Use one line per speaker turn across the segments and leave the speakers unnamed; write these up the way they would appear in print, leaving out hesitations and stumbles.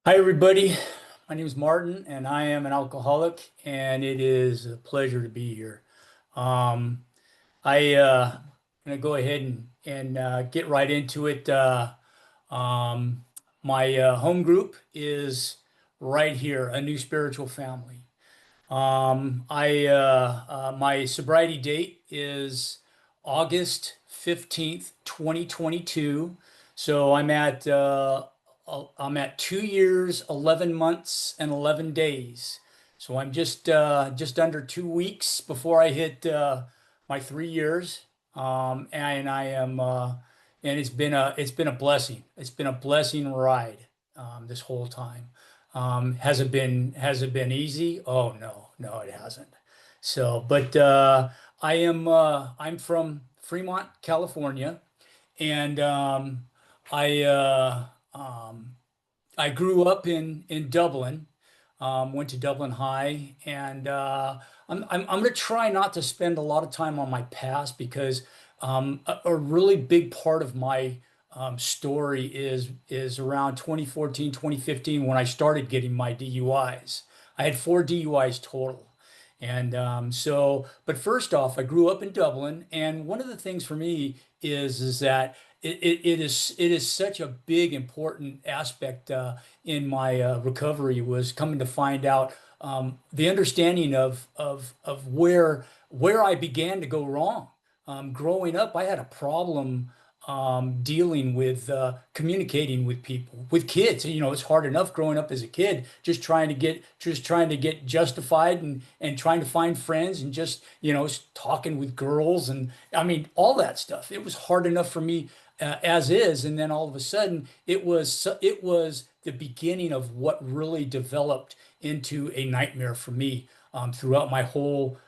Hi, everybody. My name is Martin, and I am an alcoholic, and it is a pleasure to be here. Um, I'm gonna go ahead and get right into it. Um, my home group is right here, a new spiritual family. My sobriety date is August 15th, 2022. So I'm at 2 years, 11 months, and 11 days. So I'm just under 2 weeks before I hit my 3 years. And I am and it's been a blessing. It's been a blessing ride this whole time. Has it been easy? Oh no, no, it hasn't. But I'm from Fremont, California, and I uh, um, I grew up in Dublin. Went to Dublin High, and I'm going to try not to spend a lot of time on my past because a really big part of my story is around 2014, 2015 when I started getting my DUIs. I had 4 DUIs total. But first off, I grew up in Dublin, and one of the things for me is that it is such a big important aspect in my recovery was coming to find out the understanding of where I began to go wrong. Growing up, I had a problem dealing with communicating with people, with kids. You know, it's hard enough growing up as a kid, just trying to get justified and trying to find friends and just talking with girls and I mean all that stuff. It was hard enough for me as is, and then all of a sudden it was the beginning of what really developed into a nightmare for me throughout my whole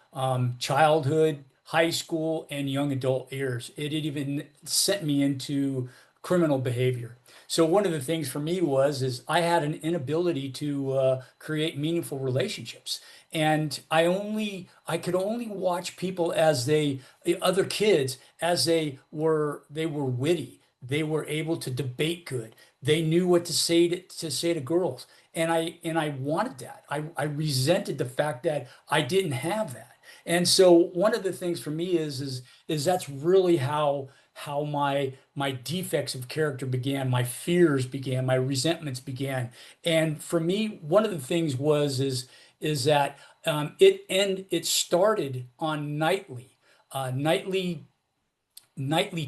childhood, high school, and young adult years. It had even sent me into criminal behavior. So one of the things for me is I had an inability to create meaningful relationships, and I could only watch people as other kids as they were witty. They were able to debate good. They knew what to say to girls, and I wanted that. I resented the fact that I didn't have that. And so one of the things for me is that's really how my defects of character began, my fears began, my resentments began. And for me, one of the things is that it started on nightly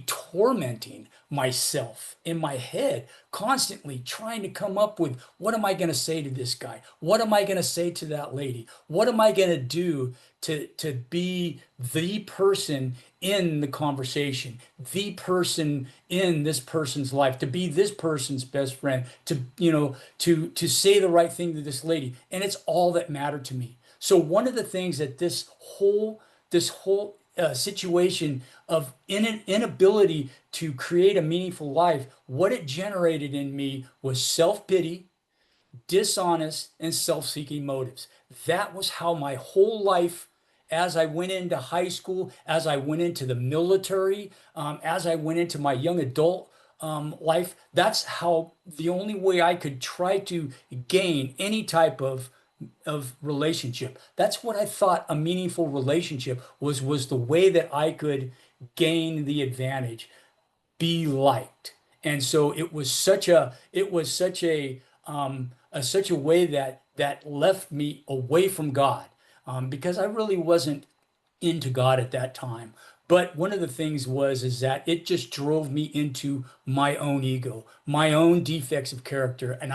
tormenting myself in my head, constantly trying to come up with what am I going to say to this guy? What am I going to say to that lady? What am I going to do to be the person in the conversation, the person in this person's life, to be this person's best friend, to say the right thing to this lady, and it's all that mattered to me. So one of the things that this whole situation of inability to create a meaningful life, what it generated in me was self-pity, dishonest, and self-seeking motives. That was how my whole life, as I went into high school, as I went into the military, as I went into my young adult life, that's how the only way I could try to gain any type of relationship. That's what I thought a meaningful relationship was the way that I could gain the advantage, be liked. And so it was such a way that left me away from God, because I really wasn't into God at that time. But one of the things is that it just drove me into my own ego, my own defects of character, and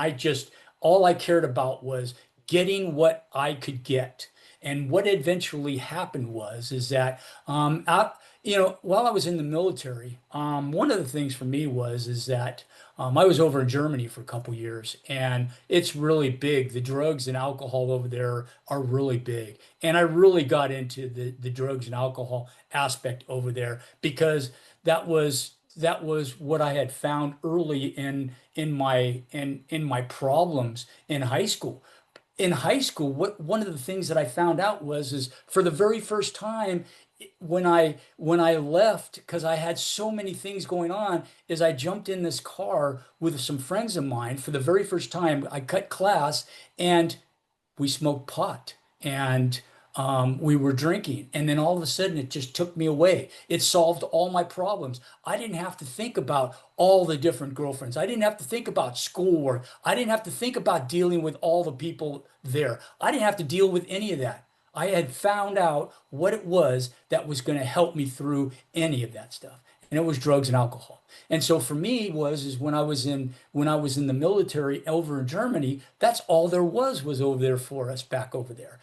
all I cared about was getting what I could get. And what eventually happened is that while I was in the military, one of the things for me is that I was over in Germany for a couple years, and it's really big. The drugs and alcohol over there are really big, and I really got into the drugs and alcohol aspect over there because that was what I had found early in my problems in high school. In high school, one of the things that I found out is for the very first time when I left, because I had so many things going on, is I jumped in this car with some friends of mine for the very first time. I cut class and we smoked pot and we were drinking. And then all of a sudden, it just took me away. It solved all my problems. I didn't have to think about all the different girlfriends. I didn't have to think about schoolwork. I didn't have to think about dealing with all the people there. I didn't have to deal with any of that. I had found out what it was that was going to help me through any of that stuff. And it was drugs and alcohol. And so for me is when I was in the military over in Germany, that's all there was over there for us back over there.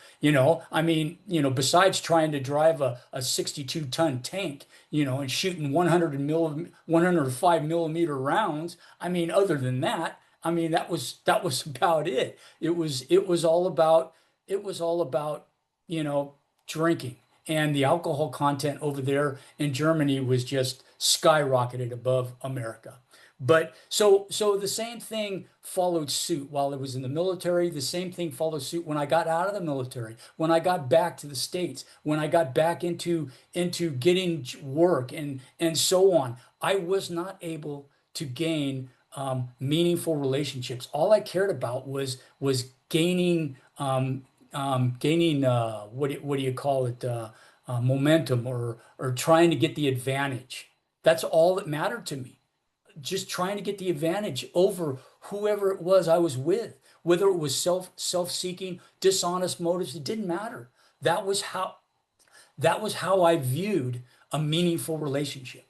I mean, besides trying to drive a 62-ton tank, and shooting 105 millimeter rounds, I mean, other than that, I mean, that was about it. It was all about you know, drinking. And the alcohol content over there in Germany was just skyrocketed above America. But so the same thing followed suit while I was in the military. The same thing followed suit when I got out of the military, when I got back to the States, when I got back into getting work and so on. I was not able to gain meaningful relationships. All I cared about was gaining what do you call it, momentum, or trying to get the advantage. That's all that mattered to me. Just trying to get the advantage over whoever it was I was with, whether it was self-seeking, dishonest motives. It didn't matter. That was how I viewed a meaningful relationship.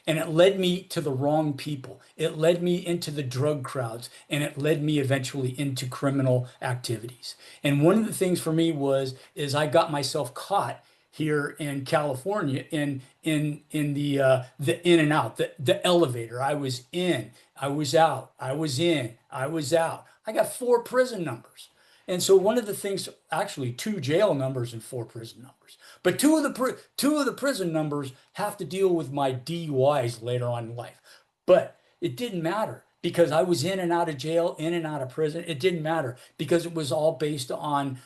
And it led me to the wrong people. It led me into the drug crowds, and it led me eventually into criminal activities. And one of the things for me is I got myself caught here in California in the in and out, the elevator. I was in, I was out, I was in, I was out. I got four prison numbers. And so one of the things, actually two jail numbers and four prison numbers, but two of the prison numbers have to deal with my DUIs later on in life. But it didn't matter because I was in and out of jail, in and out of prison. It didn't matter because it was all based on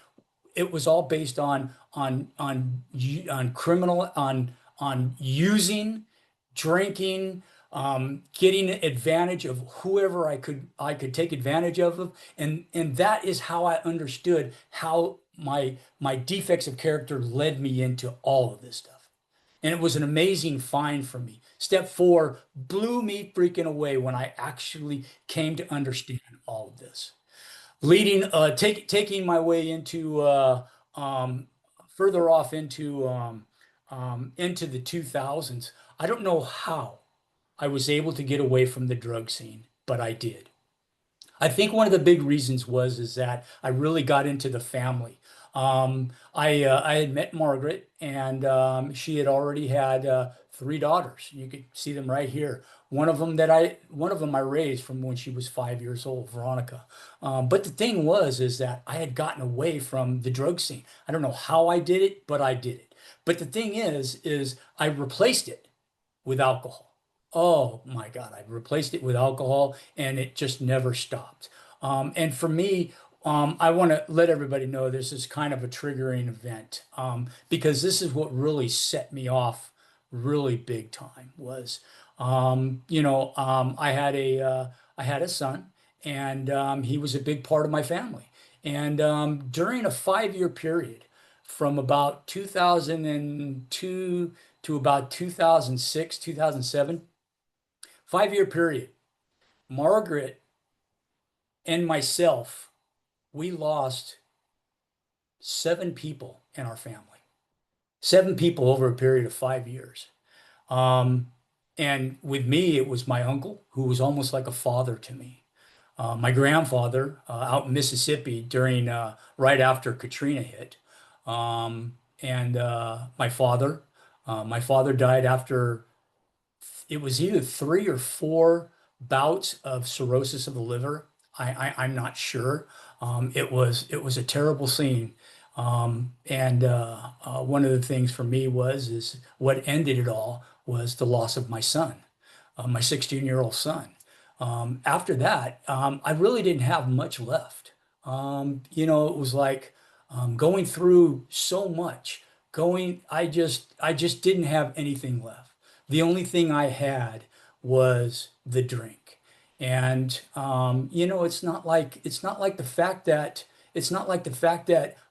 criminal, on using, drinking, getting advantage of whoever I could take advantage of, and that is how I understood how my defects of character led me into all of this stuff. And it was an amazing find for me. Step four blew me freaking away when I actually came to understand all of this. Taking my way um, further off into the 2000s. I don't know how I was able to get away from the drug scene, but I did. I think one of the big reasons is that I really got into the family. I had met Margaret, and she had already had three daughters. You could see them right here. One of them I raised from when she was 5 years old, Veronica. But the thing is that I had gotten away from the drug scene. I don't know how I did it, but I did it. But the thing is I replaced it with alcohol. Oh my God, I replaced it with alcohol and it just never stopped. And for me, I want to let everybody know this is kind of a triggering event, because this is what really set me off really big time I had a son, and he was a big part of my family. And during a 5 year period, from about 2002 to about 2006, 2007, 5 year period, Margaret and myself, we lost seven people in our family, seven people over a period of 5 years. Um, and with me, it was my uncle, who was almost like a father to me. My grandfather out in Mississippi during right after Katrina hit, and my father died after it was either three or four bouts of cirrhosis of the liver. I'm not sure. It was a terrible scene. And one of the things for me is what ended it all was the loss of my son, my 16-year-old son. After that, I really didn't have much left. It was like going through so much. I just didn't have anything left. The only thing I had was the drink. And it's not like the fact that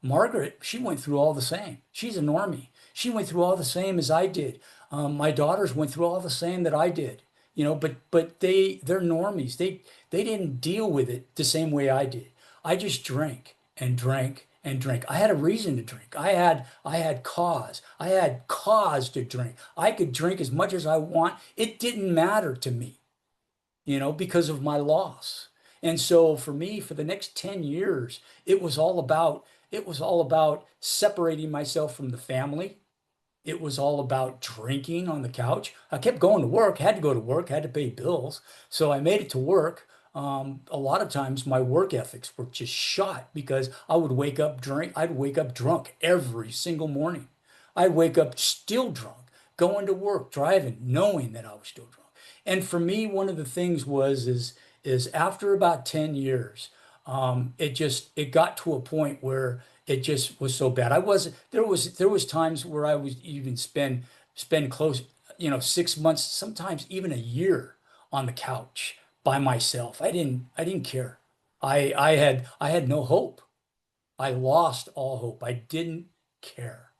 Margaret, she went through all the same. She's a normie. She went through all the same as I did. My daughters went through all the same that I did. But they're normies. They didn't deal with it the same way I did. I just drank and drank and drank. I had a reason to drink. I had cause. I had cause to drink. I could drink as much as I want. It didn't matter to me, because of my loss. And so for me, for the next 10 years, it was all about separating myself from the family. It was all about drinking on the couch. I kept going to work, had to go to work, had to pay bills. So I made it to work. A lot of times my work ethics were just shot because I'd wake up drunk every single morning. I'd wake up still drunk, going to work, driving, knowing that I was still drunk. And for me, one of the things is after about 10 years, it got to a point where it just was so bad. I was there was times where I was even spend close, 6 months, sometimes even a year on the couch by myself. I didn't care. I had no hope. I lost all hope. I didn't care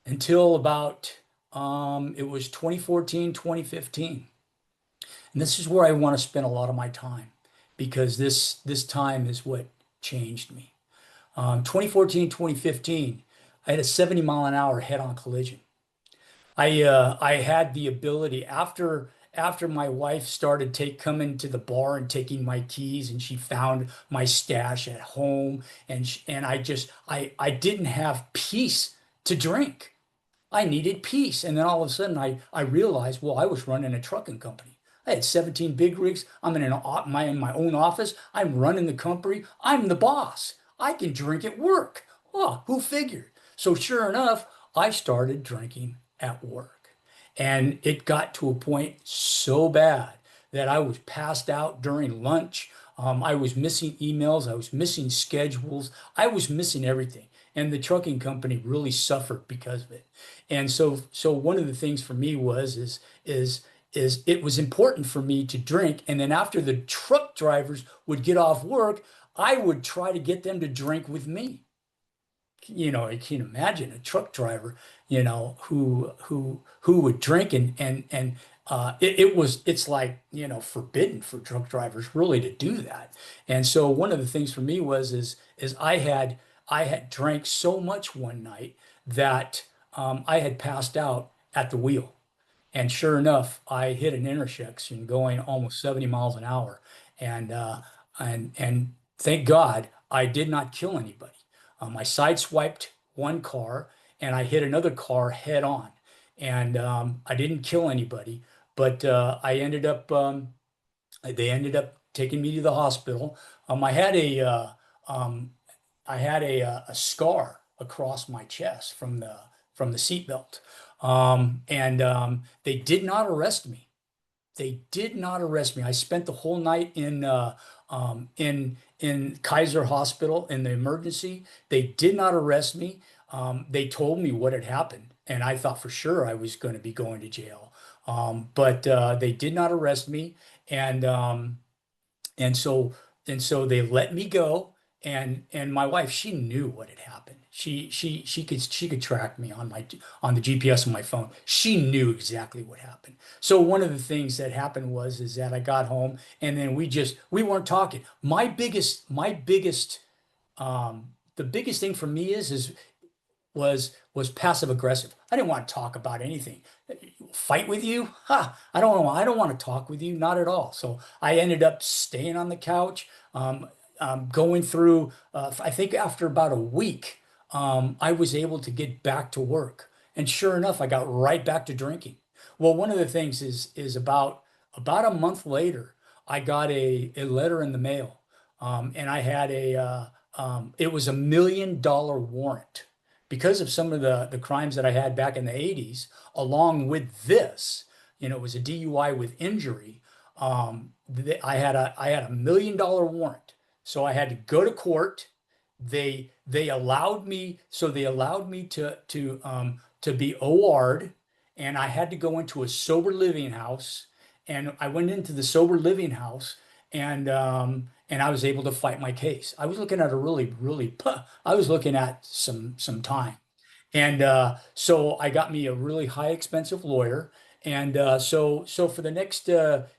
until about it was 2014, 2015. And this is where I want to spend a lot of my time because this time is what changed me. 2014, 2015, I had a 70 mile an hour head-on collision. I had the ability after my wife started take coming to the bar and taking my keys, and she found my stash at home, and I didn't have peace to drink. I needed peace. And then all of a sudden I realized, well, I was running a trucking company. I had 17 big rigs. I'm in my own office. I'm running the company. I'm the boss. I can drink at work. Oh, who figured? So sure enough, I started drinking at work. And it got to a point so bad that I was passed out during lunch. I was missing emails. I was missing schedules. I was missing everything. And the trucking company really suffered because of it. And so one of the things for me is it was important for me to drink. And then after the truck drivers would get off work, I would try to get them to drink with me. I can imagine a truck driver, who would drink, it's like, forbidden for truck drivers really to do that. And so one of the things for me is I had drank so much one night that I had passed out at the wheel. And sure enough, I hit an intersection going almost 70 miles an hour. And thank God I did not kill anybody. I sideswiped one car and I hit another car head on. And I didn't kill anybody, but they ended up taking me to the hospital. I had um, a scar across my chest from the seatbelt. And they did not arrest me. They did not arrest me. I spent the whole night in Kaiser Hospital in the emergency. They did not arrest me. They told me what had happened, and I thought for sure I was going to be going to jail. But they did not arrest me, and and so and so they let me go. And my wife, she knew what had happened. She could track me on the GPS on my phone. She knew exactly what happened. So one of the things that happened is that I got home and then we weren't talking. The biggest thing for me was passive aggressive. I didn't want to talk about anything. Fight with you? Ha! I don't want to talk with you, not at all. So I ended up staying on the couch, going through. I think after about a week, I was able to get back to work, and sure enough, I got right back to drinking. Well, one of the things is about a month later, I got a letter in the mail, and I had it was $1 million warrant because of some of the crimes that I had back in the 80s, along with this, it was a DUI with injury. I had a $1 million warrant. So I had to go to court they allowed me, so they allowed me to be OR'd, and I had to go into a sober living house, and I went into the sober living house, and I was able to fight my case. I was looking at a really I was looking at some time. And so I got me a really high expensive lawyer. And so for the next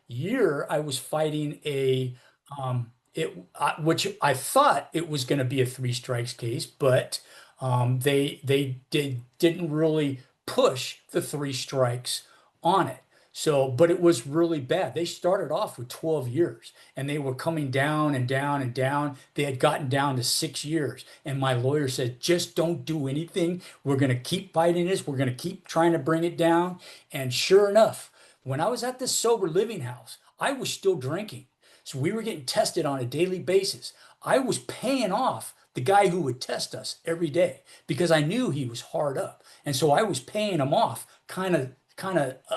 year, I was fighting which I thought it was going to be a three strikes case, but didn't really push the three strikes on it. So, but it was really bad. They started off with 12 years and they were coming down and down and down. They had gotten down to 6 years. And my lawyer said, just don't do anything. We're going to keep fighting this. We're going to keep trying to bring it down. And sure enough, when I was at this sober living house, I was still drinking. So we were getting tested on a daily basis. I was paying off the guy who would test us every day because I knew he was hard up. And so I was paying him off kind of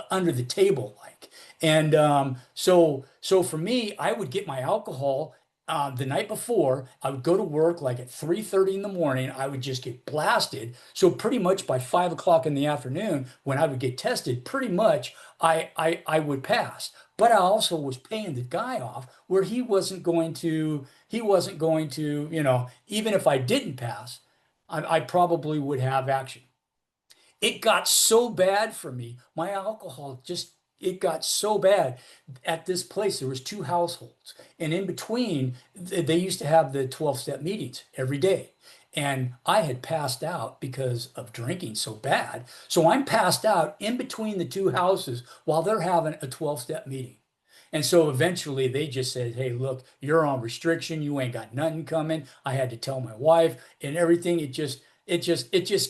under the table like. And so for me, I would get my alcohol the night before. I would go to work like at 3:30 in the morning. I would just get blasted. So pretty much by 5 o'clock in the afternoon, when I would get tested, pretty much I would pass. But I also was paying the guy off where he wasn't going to, even if I didn't pass, I probably would have action. It got so bad for me. My alcohol just it got so bad at this place. There was two households, and in between, they used to have the 12-step meetings every day. And I had passed out because of drinking so bad. So I'm passed out in between the two houses while they're having a 12-step meeting. And so eventually they just said, "Hey, look, you're on restriction. You ain't got nothing coming." I had to tell my wife and everything. It just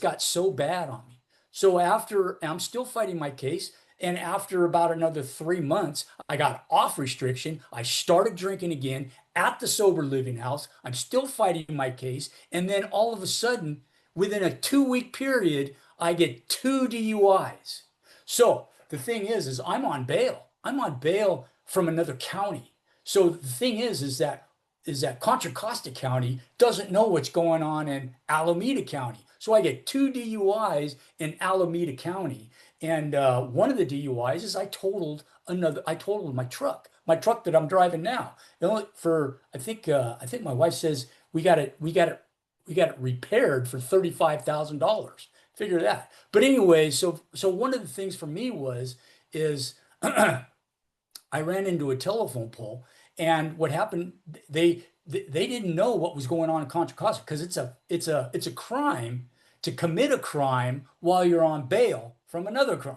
got so bad on me. So after I'm still fighting my case, and after about another 3 months, I got off restriction. I started drinking again at the sober living house. I'm still fighting my case, and then all of a sudden, within a 2 week period, I get two DUIs. So the thing is I'm on bail. I'm on bail from another county. So the thing is that Contra Costa County doesn't know what's going on in Alameda County. So I get two DUIs in Alameda County. And one of the DUIs is I totaled my truck that I'm driving now. I think my wife says we got it repaired for $35,000. Figure that. But anyway, so one of the things for me is I ran into a telephone pole, and what happened? They didn't know what was going on in Contra Costa because it's a crime to commit a crime while you're on bail from another crime.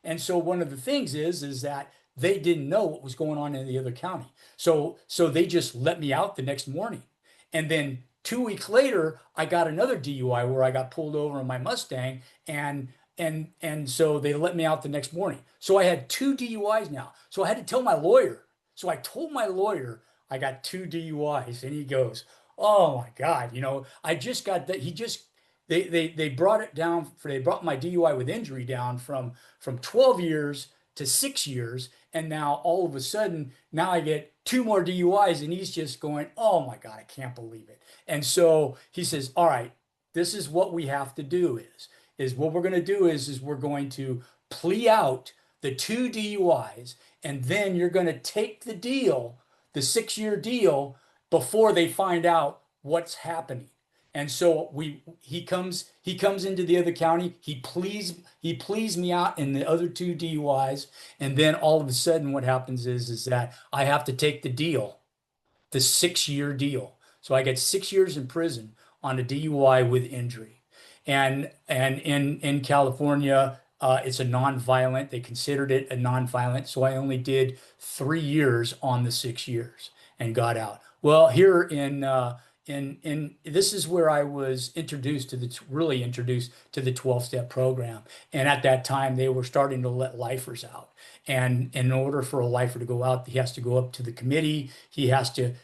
And so one of the things is that they didn't know what was going on in the other county. So they just let me out the next morning. And then 2 weeks later, I got another DUI where I got pulled over in my Mustang, and so they let me out the next morning. So I had two DUIs now. So I had to tell my lawyer. So I told my lawyer I got two DUIs, and he goes, "Oh my God, I just got that." They brought it down they brought my DUI with injury down from 12 years to 6 years, and now all of a sudden now I get two more DUIs, and he's just going, "Oh my God, I can't believe it." And so he says, "All right, this is what we have to do is what we're going to do is we're going to plea out the two DUIs, and then you're going to take the deal, the 6 year deal, before they find out what's happening." And so he comes into the other county. He pleads me out in the other two DUIs, and then all of a sudden, what happens is that I have to take the deal, the 6 year deal. So I get 6 years in prison on a DUI with injury, and in California, it's a nonviolent. They considered it a nonviolent, so I only did 3 years on the 6 years and got out. Well, here in this is where I was really introduced to the 12-step program. And at that time, they were starting to let lifers out. And in order for a lifer to go out, he has to go up to the committee. He has to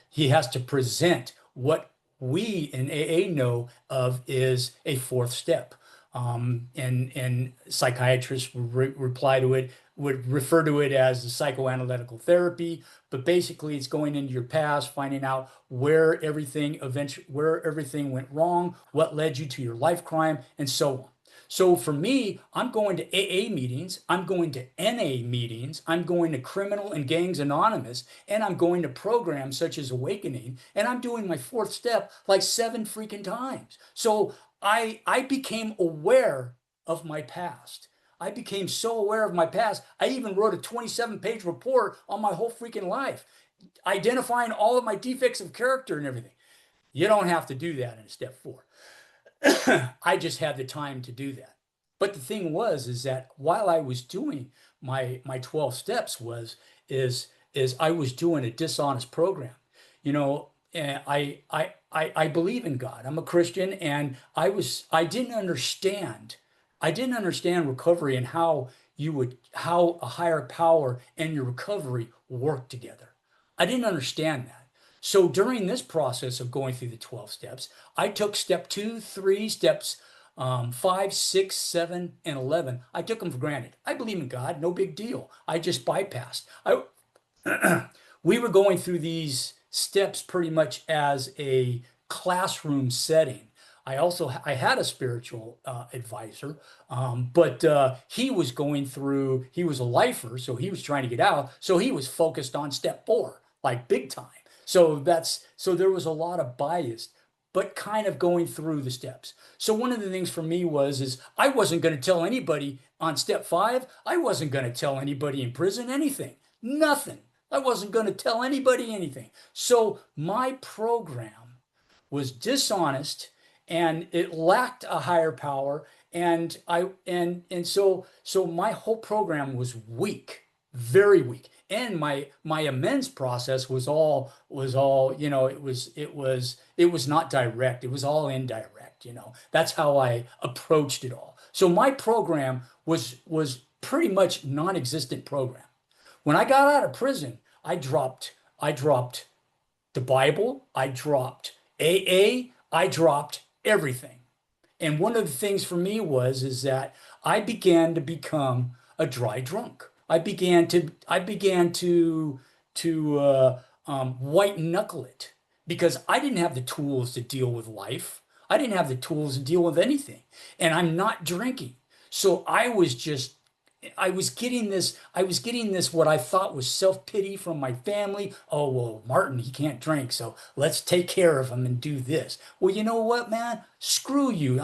present what we in AA know of is a fourth step. And psychiatrists reply to it. would refer to it as the psychoanalytical therapy, but basically it's going into your past, finding out where everything went wrong, what led you to your life crime, and so on. So for me, I'm going to AA meetings, I'm going to NA meetings, I'm going to Criminal and Gangs Anonymous, and I'm going to programs such as Awakening, and I'm doing my fourth step like 7 freaking times. So I became aware of my past. I became so aware of my past. I even wrote a 27-page report on my whole freaking life, identifying all of my defects of character and everything. You don't have to do that in step 4. I just had the time to do that. But the thing was, is that while I was doing my 12 steps is I was doing a dishonest program. You know, and I believe in God. I'm a Christian, and I didn't understand. I didn't understand recovery and how a higher power and your recovery work together. I didn't understand that. So during this process of going through the 12 steps, I took step 2, 3, steps 5, 6, 7, and 11. I took them for granted. I believe in God, no big deal. I just bypassed. We were going through these steps pretty much as a classroom setting. I had a spiritual advisor, but he was going through. He was a lifer, so he was trying to get out. So he was focused on step 4, like big time. So there was a lot of bias, but kind of going through the steps. So one of the things for me is I wasn't going to tell anybody on step 5. I wasn't going to tell anybody in prison anything, nothing. I wasn't going to tell anybody anything. So my program was dishonest, and it lacked a higher power, and so my whole program was weak, very weak. And my amends process was all it was not direct. It was all indirect. That's how I approached it all. So my program was pretty much non-existent program. When I got out of prison, I dropped the Bible, I dropped AA, I dropped everything. And one of the things for me is that I began to become a dry drunk. I began to white knuckle it because I didn't have the tools to deal with life. I didn't have the tools to deal with anything, and I'm not drinking. So I was getting this what I thought was self-pity from my family. Oh, well, Martin, he can't drink, so let's take care of him and do this. Well, you know what, man? Screw you.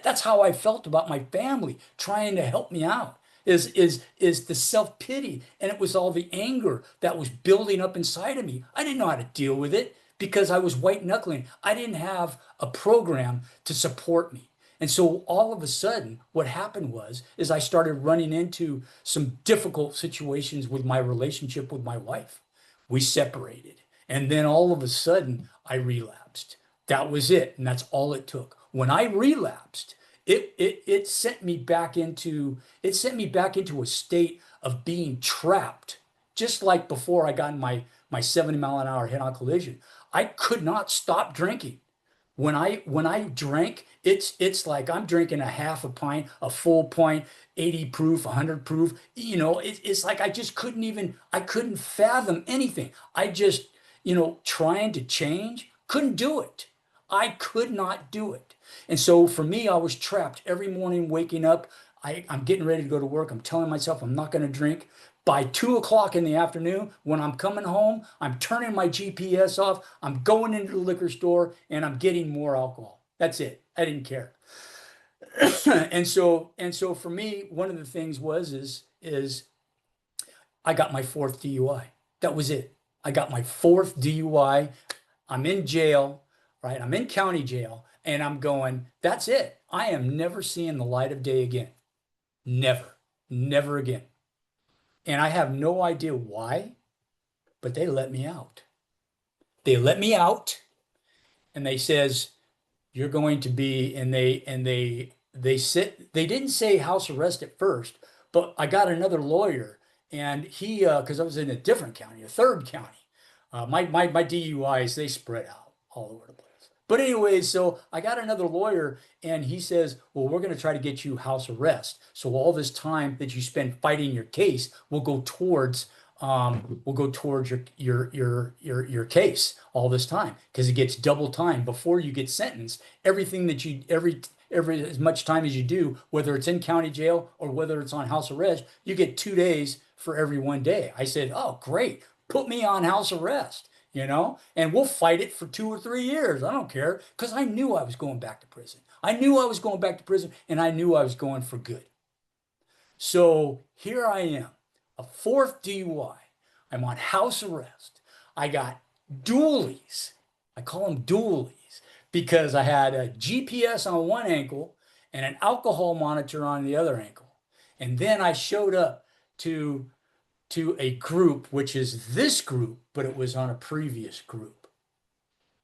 That's how I felt about my family trying to help me out. Is the self-pity, and it was all the anger that was building up inside of me. I didn't know how to deal with it because I was white knuckling. I didn't have a program to support me. And so all of a sudden, what happened is I started running into some difficult situations with my relationship with my wife. We separated. And then all of a sudden, I relapsed. That was it. And that's all it took. When I relapsed, it sent me back into a state of being trapped, just like before I got in my 70-mile-an-hour head-on collision. I could not stop drinking. When I drank, it's like I'm drinking a half a pint, a full pint, 80 proof, 100 proof. It's like I couldn't fathom anything. I just, trying to change, couldn't do it. I could not do it. And so for me, I was trapped every morning waking up. I'm getting ready to go to work. I'm telling myself I'm not going to drink. By 2 o'clock in the afternoon, when I'm coming home, I'm turning my GPS off. I'm going into the liquor store and I'm getting more alcohol. That's it. I didn't care. And so for me, one of the things is I got my fourth DUI. That was it. I got my fourth DUI. I'm in jail, right? I'm in county jail, and I'm going, that's it. I am never seeing the light of day again. Never, never again. And I have no idea why, but they let me out. They let me out, and they says you're going to be, and they didn't say house arrest at first, but I got another lawyer, and he because I was in a different county, a third county. My DUIs, they spread out all over the place. But anyway, so I got another lawyer and he says, well, we're going to try to get you house arrest. So all this time that you spend fighting your case will go towards your case all this time because it gets double time before you get sentenced. Everything that you every as much time as you do, whether it's in county jail or whether it's on house arrest, you get 2 days for every one day. I said, oh, great. Put me on house arrest, and we'll fight it for 2 or 3 years. I don't care because I knew I was going back to prison. I knew I was going back to prison and I knew I was going for good. So here I am, a fourth DUI. I'm on house arrest. I got dualies. I call them dualies because I had a GPS on one ankle and an alcohol monitor on the other ankle. And then I showed up to a group, which is this group, but it was on a previous group.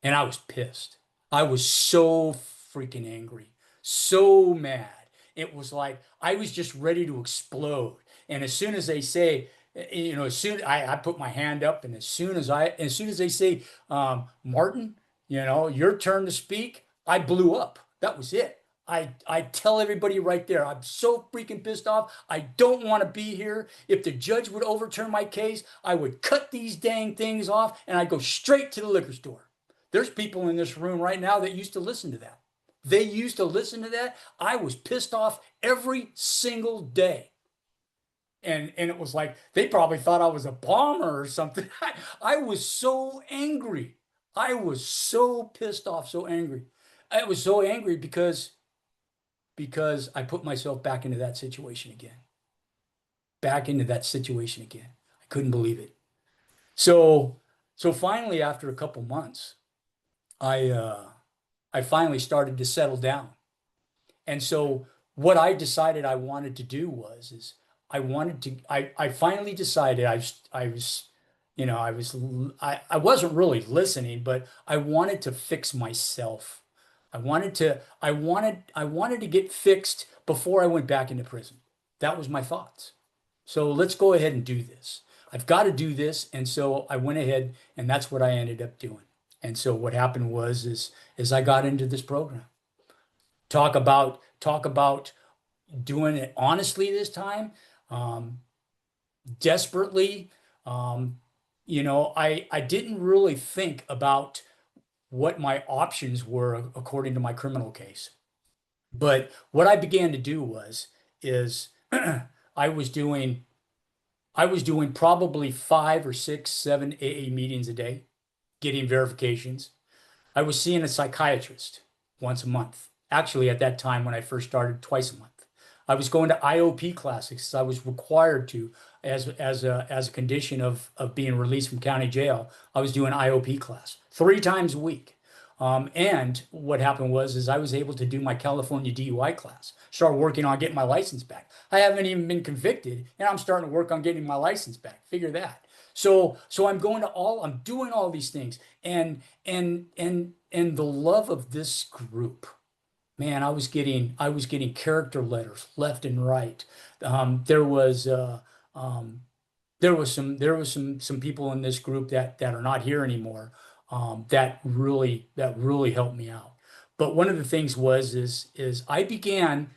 And I was pissed. I was so freaking angry, so mad. It was like I was just ready to explode. And as soon as they say, as soon I put my hand up, and as soon as they say, Martin, your turn to speak, I blew up. That was it. I tell everybody right there, I'm so freaking pissed off. I don't want to be here. If the judge would overturn my case, I would cut these dang things off and I'd go straight to the liquor store. There's people in this room right now that used to listen to that. They used to listen to that. I was pissed off every single day. And it was like they probably thought I was a bomber or something. I was so angry. I was so pissed off, so angry. I was so angry because I put myself back into that situation again. Back into that situation again. I couldn't believe it. So finally, after a couple months, I finally started to settle down. And so what I decided I wanted to do is I finally decided I wasn't really listening, but I wanted to fix myself. I wanted to get fixed before I went back into prison. That was my thoughts. So let's go ahead and do this. I've got to do this. And so I went ahead and that's what I ended up doing. And so what happened is I got into this program. Talk about doing it honestly this time, desperately. I didn't really think about what my options were according to my criminal case. But what I began to do is I was doing probably 5 or 6, 7 AA meetings a day, getting verifications. I was seeing a psychiatrist once a month. Actually, at that time when I first started, twice a month. I was going to IOP classes. I was required to, as a condition of being released from county jail. I was doing IOP class 3 times a week. And what happened is I was able to do my California DUI class, start working on getting my license back. I haven't even been convicted, and I'm starting to work on getting my license back. Figure that. So I'm doing all these things, and the love of this group, man, I was getting character letters left and right. Um, there was uh, um, there was some people in this group that are not here anymore, that really helped me out. But one of the things is I began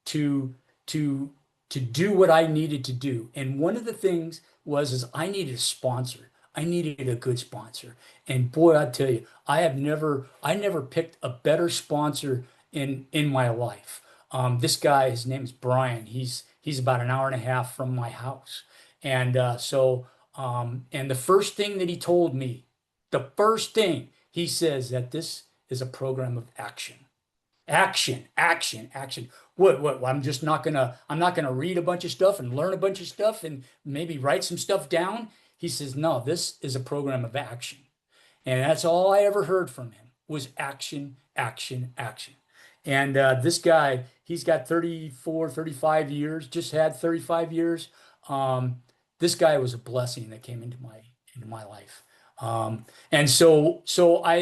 to to to do what I needed to do, and one of the things is I needed a sponsor. I needed a good sponsor, and boy, I tell you, I never picked a better sponsor in my life. This guy, his name is Brian. He's about an hour and a half from my house. And the first thing that he told me, the first thing he says that this is a program of action. Action, action, action. What? I'm not gonna read a bunch of stuff and learn a bunch of stuff and maybe write some stuff down. He says, no, this is a program of action. And that's all I ever heard from him was action, action, action. And this guy, he's got 34, 35 years, just had 35 years. Um, this guy was a blessing that came into my life. And so I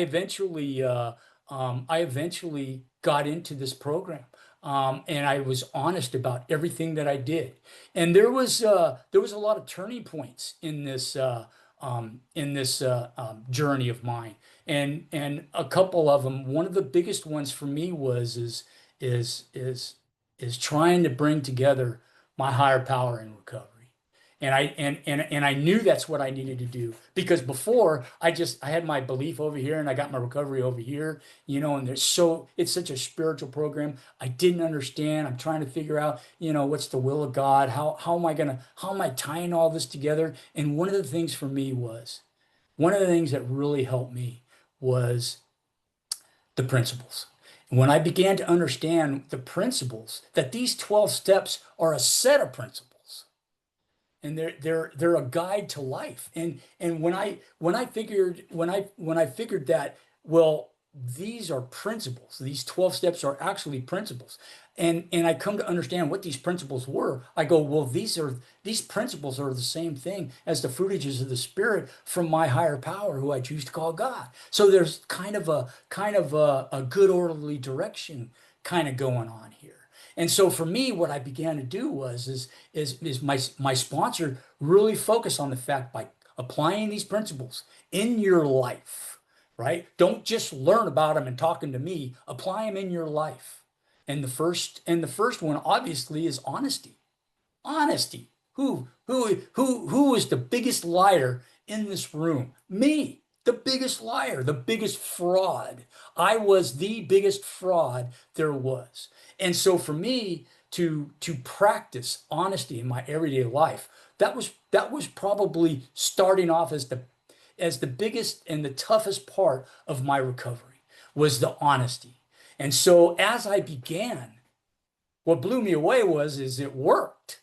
eventually got into this program. And I was honest about everything that I did. And there was a lot of turning points in this journey of mine. And a couple of them, one of the biggest ones for me was is is is trying to bring together my higher power in recovery. And I knew that's what I needed to do because before I had my belief over here and I got my recovery over here, and it's such a spiritual program. I didn't understand. I'm trying to figure out, what's the will of God? How am I tying all this together? And one of the things that really helped me was the principles. And when I began to understand the principles, that these 12 steps are a set of principles and they're a guide to life. And when I figured that, well, these are principles. These 12 steps are actually principles. And I come to understand what these principles were. I go, well, these principles are the same thing as the fruitages of the Spirit from my higher power, who I choose to call God. So there's kind of a good orderly direction kind of going on here. And so for me, what I began to do is my sponsor really focused on the fact by applying these principles in your life, right? Don't just learn about them and talking to me, apply them in your life. And the first one obviously is honesty. Honesty. Who is the biggest liar in this room? Me, the biggest liar, the biggest fraud. I was the biggest fraud there was. And so for me to practice honesty in my everyday life, that was probably starting off as the biggest and the toughest part of my recovery was the honesty. And so as I began, what blew me away is it worked.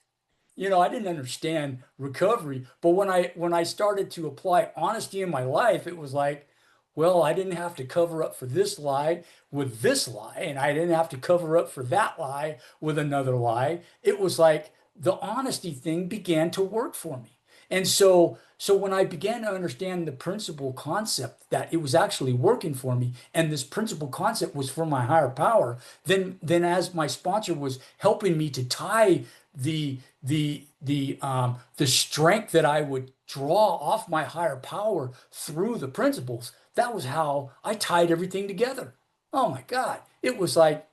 I didn't understand recovery, but when I started to apply honesty in my life, it was like, well, I didn't have to cover up for this lie with this lie, and I didn't have to cover up for that lie with another lie. It was like the honesty thing began to work for me. And so when I began to understand the principal concept that it was actually working for me, and this principal concept was for my higher power, then as my sponsor was helping me to tie the strength that I would draw off my higher power through the principles, that was how I tied everything together. Oh my God. It was like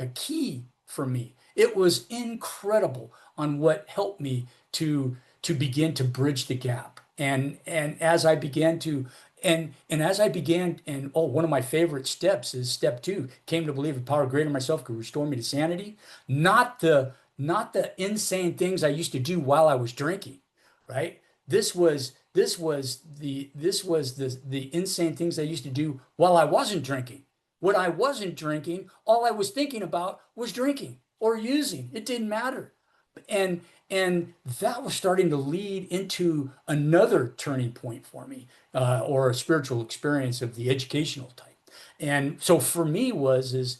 a key for me. It was incredible on what helped me to begin to bridge the gap. And as I began to and as I began, and one of my favorite steps is step two, came to believe a power greater than myself could restore me to sanity. Not the insane things I used to do while I was drinking, right? This was the insane things I used to do while I wasn't drinking. When I wasn't drinking, all I was thinking about was drinking or using. It didn't matter. And that was starting to lead into another turning point for me, or a spiritual experience of the educational type. And so for me is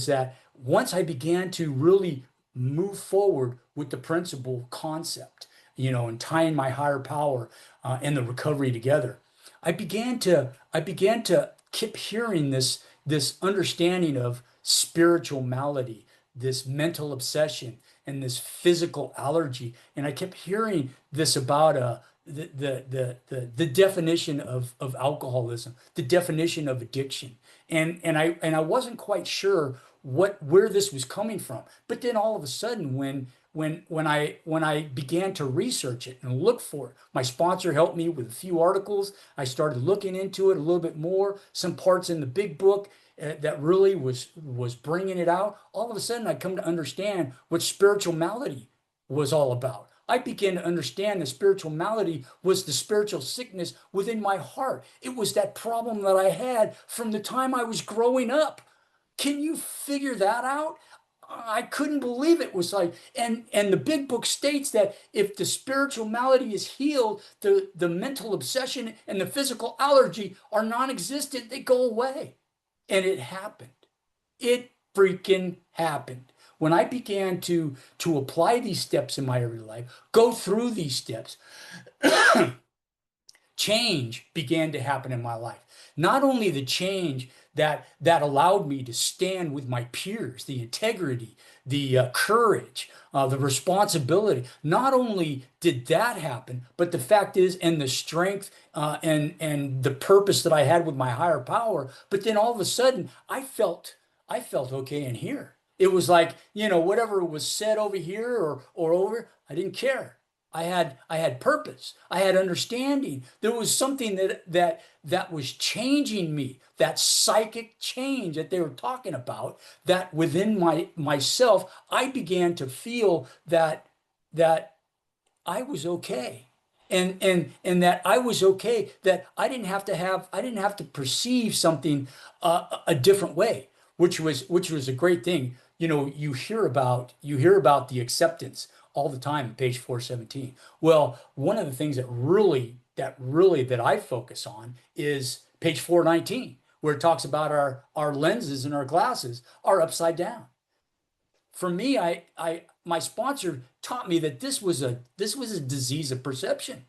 that once I began to really move forward with the principle concept, and tying my higher power and the recovery together, I began to keep hearing this understanding of spiritual malady, this mental obsession, and this physical allergy. And I kept hearing this about the definition of alcoholism, the definition of addiction. And I wasn't quite sure where this was coming from. But then all of a sudden, when I began to research it and look for it, my sponsor helped me with a few articles. I started looking into it a little bit more, some parts in the big book that really was bringing it out. All of a sudden, I come to understand what spiritual malady was all about. I began to understand that spiritual malady was the spiritual sickness within my heart. It was that problem that I had from the time I was growing up. Can you figure that out? I couldn't believe it was like, and the big book states that if the spiritual malady is healed, the mental obsession and the physical allergy are non-existent, they go away. And it happened. It freaking happened. When I began to apply these steps in my everyday life, go through these steps, change began to happen in my life. Not only the change that allowed me to stand with my peers, the integrity, the courage, the responsibility. Not only did that happen, but the fact is, and the strength and the purpose that I had with my higher power. But then all of a sudden, I felt okay in here. It was like, whatever was said over here or over, I didn't care. I had purpose. I had understanding. There was something that was changing me. That psychic change that they were talking about. That within myself, I began to feel that I was okay. And that I was okay, that I didn't have to perceive something a different way, which was a great thing. You hear about the acceptance all the time, page 417. Well, one of the things that I focus on is page 419, where it talks about our lenses and our glasses are upside down. For me, my sponsor taught me that this was a disease of perception.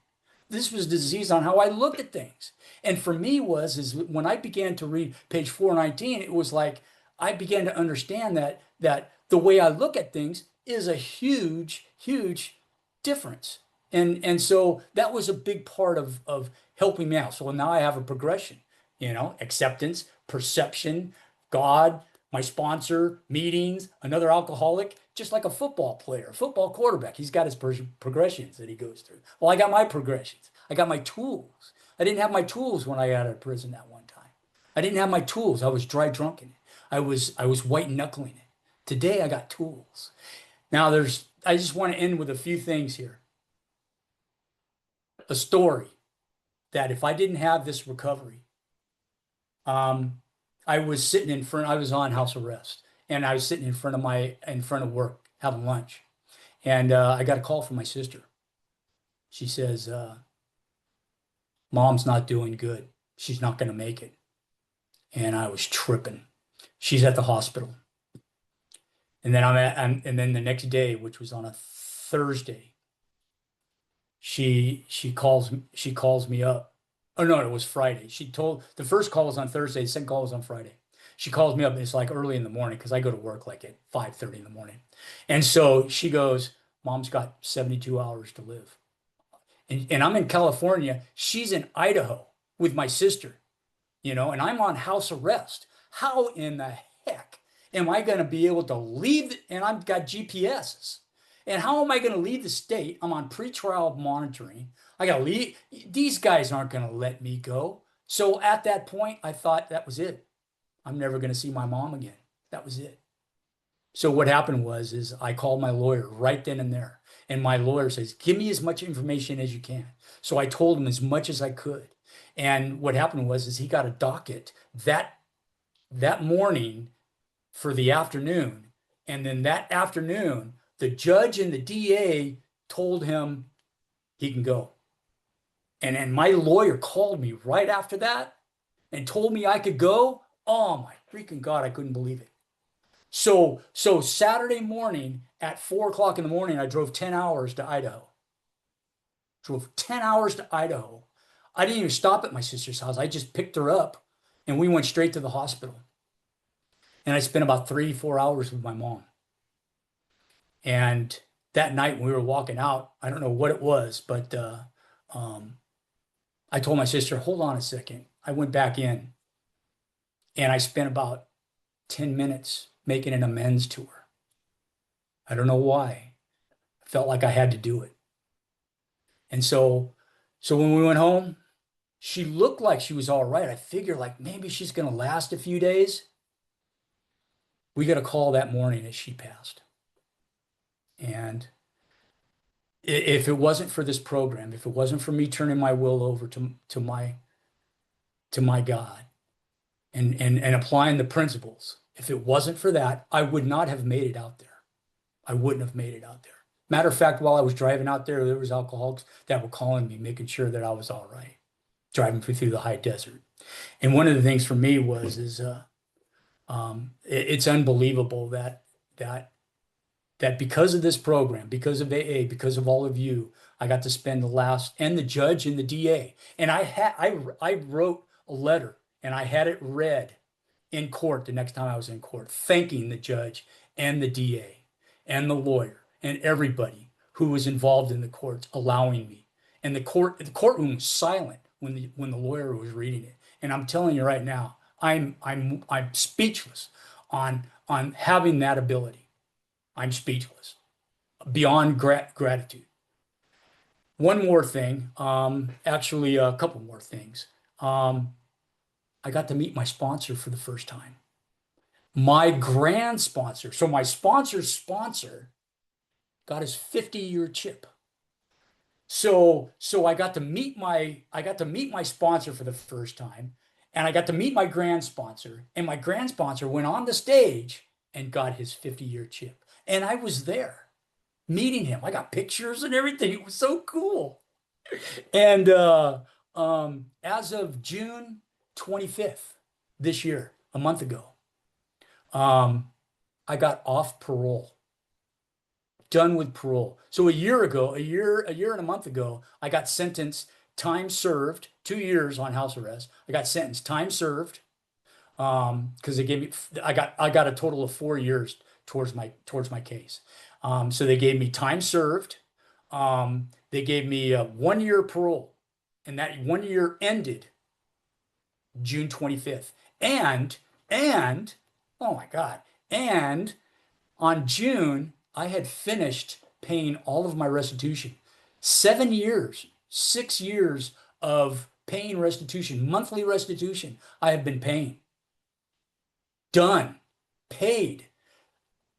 This was a disease on how I looked at things. And for me is when I began to read page 419, it was like I began to understand that the way I look at things is a huge, huge difference. And so that was a big part of helping me out. So now I have a progression, acceptance, perception, God, my sponsor, meetings, another alcoholic, just like a football player, a football quarterback. He's got his progressions that he goes through. Well, I got my progressions. I got my tools. I didn't have my tools when I got out of prison that one time. I didn't have my tools. I was dry drunk in it. I was white knuckling it. Today I got tools. Now I just want to end with a few things here. A story that if I didn't have this recovery, I was on house arrest, and I was sitting in front of work having lunch, and I got a call from my sister. She says, "Mom's not doing good. She's not going to make it." And I was tripping. She's at the hospital, and then and then the next day, which was on a Thursday, she calls me up. Oh no, it was Friday. The first call was on Thursday, the second call was on Friday. She calls me up, and it's like early in the morning because I go to work like at 5:30 in the morning. And so she goes, "Mom's got 72 hours to live." And I'm in California. She's in Idaho with my sister, and I'm on house arrest. How in the heck am I going to be able to leave? And I've got GPSs. And how am I going to leave the state? I'm on pretrial monitoring. I got to leave. These guys aren't going to let me go. So at that point, I thought that was it. I'm never going to see my mom again. That was it. So what happened is I called my lawyer right then and there. And my lawyer says, "Give me as much information as you can." So I told him as much as I could. And what happened is he got a docket that morning for the afternoon. And then that afternoon, the judge and the DA told him he can go. And then my lawyer called me right after that and told me I could go. Oh my freaking God, I couldn't believe it. So Saturday morning at 4 o'clock in the morning, I drove 10 hours to Idaho. Drove 10 hours to Idaho. I didn't even stop at my sister's house. I just picked her up and we went straight to the hospital. And I spent about 3-4 hours with my mom. And that night when we were walking out, I don't know what it was, but I told my sister, "Hold on a second." I went back in and I spent about 10 minutes making an amends to her. I don't know why. I felt like I had to do it. And so when we went home, she looked like she was all right. I figured like maybe she's going to last a few days. We got a call that morning as she passed. And if it wasn't for this program, if it wasn't for me turning my will over to my God and applying the principles, if it wasn't for that, I would not have made it out there. I wouldn't have made it out there. Matter of fact, while I was driving out there was alcoholics that were calling me, making sure that I was all right, driving through the high desert. And one of the things for me it's unbelievable that because of this program, because of AA, because of all of you, I got to spend the last, and the judge and the DA. And I wrote a letter and I had it read in court the next time I was in court, thanking the judge and the DA and the lawyer and everybody who was involved in the courts allowing me. And the courtroom was silent when the lawyer was reading it. And I'm telling you right now, I'm speechless on having that ability. I'm speechless beyond gratitude. One more thing, actually a couple more things. I got to meet my sponsor for the first time. My grand sponsor. So my sponsor's sponsor got his 50-year chip. So I got to meet my sponsor for the first time, and I got to meet my grand sponsor, and my grand sponsor went on the stage and got his 50-year chip. And I was there meeting him. I got pictures and everything. It was so cool. And as of June 25th this year, a month ago, I got off parole, done with parole. So a year ago, a year and a month ago, I got sentenced, time served, 2 years on house arrest. I got sentenced, time served, because they gave me, I got a total of 4 years towards my case. So they gave me time served. They gave me a 1 year parole, and that 1 year ended June 25th. And oh my God. And on June, I had finished paying all of my restitution. 7 years, 6 years of paying restitution, monthly restitution, I have been paying. Done, paid.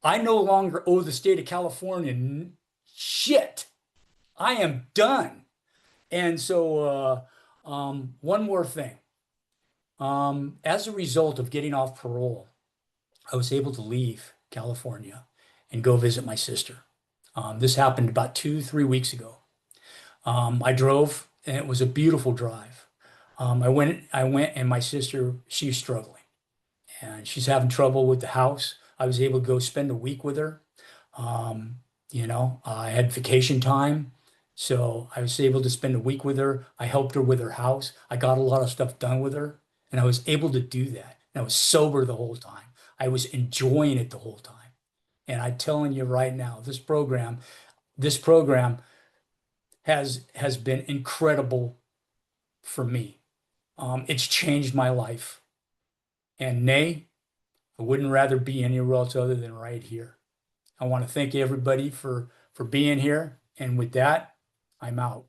I no longer owe the state of California shit. I am done. And so, one more thing. As a result of getting off parole, I was able to leave California and go visit my sister. This happened about 2, 3 weeks ago. I drove, and it was a beautiful drive. I went, and my sister, she's struggling, and she's having trouble with the house. I was able to go spend a week with her. I had vacation time, so I was able to spend a week with her. I helped her with her house. I got a lot of stuff done with her, and I was able to do that. And I was sober the whole time. I was enjoying it the whole time. And I'm telling you right now, this program has been incredible for me. It's changed my life. And nay, I wouldn't rather be anywhere else other than right here. I want to thank everybody for being here. And with that, I'm out.